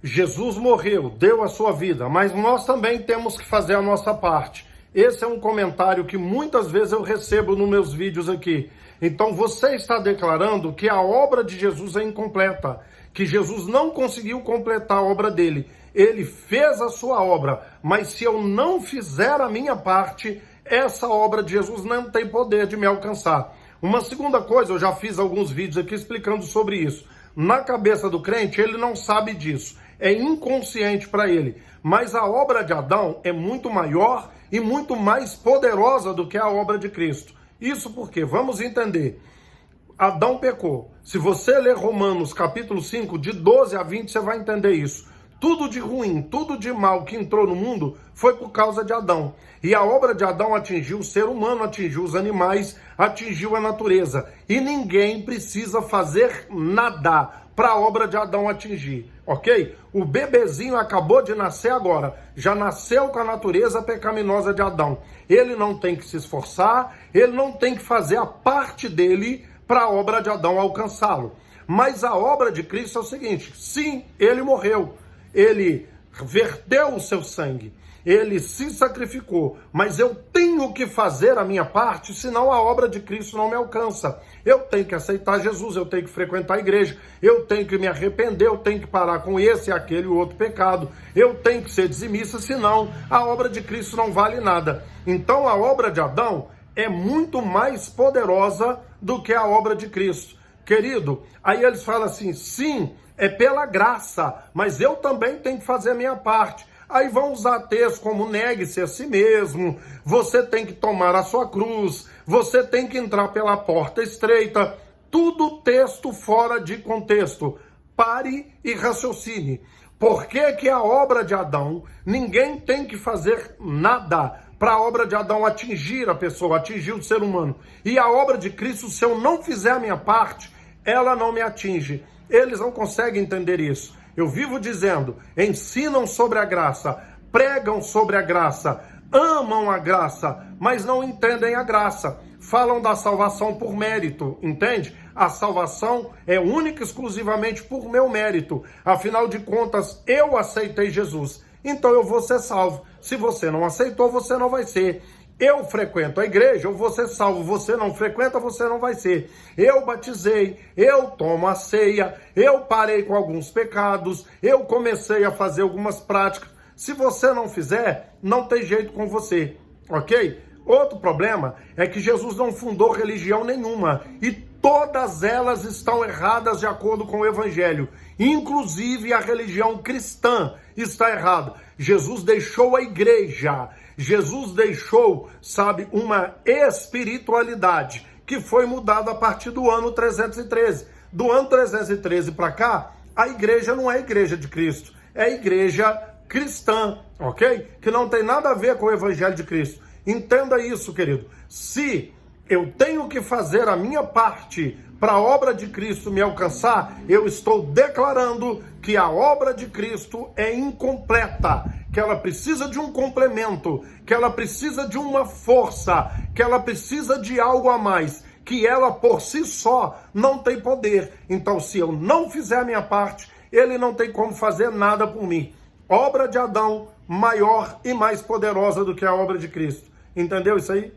Jesus morreu, deu a sua vida, mas nós também temos que fazer a nossa parte. Esse é um comentário que muitas vezes eu recebo nos meus vídeos aqui. Então você está declarando que a obra de Jesus é incompleta, que Jesus não conseguiu completar a obra dele. Ele fez a sua obra, mas se eu não fizer a minha parte, essa obra de Jesus não tem poder de me alcançar. Uma segunda coisa, eu já fiz alguns vídeos aqui explicando sobre isso. Na cabeça do crente, ele não sabe disso. É inconsciente para ele. Mas a obra de Adão é muito maior e muito mais poderosa do que a obra de Cristo. Isso porque, vamos entender, Adão pecou. Se você ler Romanos capítulo 5, de 12 a 20, você vai entender isso. Tudo de ruim, tudo de mal que entrou no mundo foi por causa de Adão. E a obra de Adão atingiu o ser humano, atingiu os animais, atingiu a natureza. E ninguém precisa fazer nada para a obra de Adão atingir, ok? O bebezinho acabou de nascer agora, já nasceu com a natureza pecaminosa de Adão. Ele não tem que se esforçar, ele não tem que fazer a parte dele para a obra de Adão alcançá-lo. Mas a obra de Cristo é o seguinte: sim, ele morreu, ele verteu o seu sangue, ele se sacrificou, mas eu tenho que fazer a minha parte, senão a obra de Cristo não me alcança. Eu tenho que aceitar Jesus, eu tenho que frequentar a igreja, eu tenho que me arrepender, eu tenho que parar com esse, aquele e outro pecado, eu tenho que ser dizimista, senão a obra de Cristo não vale nada. Então a obra de Adão é muito mais poderosa do que a obra de Cristo. Querido, aí eles falam assim, sim, é pela graça, mas eu também tenho que fazer a minha parte. Aí vão usar textos como negue-se a si mesmo, você tem que tomar a sua cruz, você tem que entrar pela porta estreita, tudo texto fora de contexto. Pare e raciocine. Por que que a obra de Adão, ninguém tem que fazer nada para a obra de Adão atingir a pessoa, atingir o ser humano? E a obra de Cristo, se eu não fizer a minha parte, ela não me atinge. Eles não conseguem entender isso. Eu vivo dizendo, ensinam sobre a graça, pregam sobre a graça, amam a graça, mas não entendem a graça. Falam da salvação por mérito, entende? A salvação é única e exclusivamente por meu mérito. Afinal de contas, eu aceitei Jesus, então eu vou ser salvo. Se você não aceitou, você não vai ser. Eu frequento a igreja, eu vou ser salvo. Você não frequenta, você não vai ser. Eu batizei, eu tomo a ceia, eu parei com alguns pecados, eu comecei a fazer algumas práticas. Se você não fizer, não tem jeito com você, ok? Outro problema é que Jesus não fundou religião nenhuma e todas elas estão erradas de acordo com o Evangelho. Inclusive a religião cristã está errada. Jesus deixou a igreja, Jesus deixou, sabe, uma espiritualidade que foi mudada a partir do ano 313. Do ano 313 para cá, a igreja não é a igreja de Cristo, é a igreja cristã, ok? Que não tem nada a ver com o Evangelho de Cristo. Entenda isso, querido. Se eu tenho que fazer a minha parte para a obra de Cristo me alcançar, eu estou declarando que a obra de Cristo é incompleta, que ela precisa de um complemento, que ela precisa de uma força, que ela precisa de algo a mais, que ela por si só não tem poder. Então, se eu não fizer a minha parte, ele não tem como fazer nada por mim. Obra de Adão maior e mais poderosa do que a obra de Cristo. Entendeu isso aí?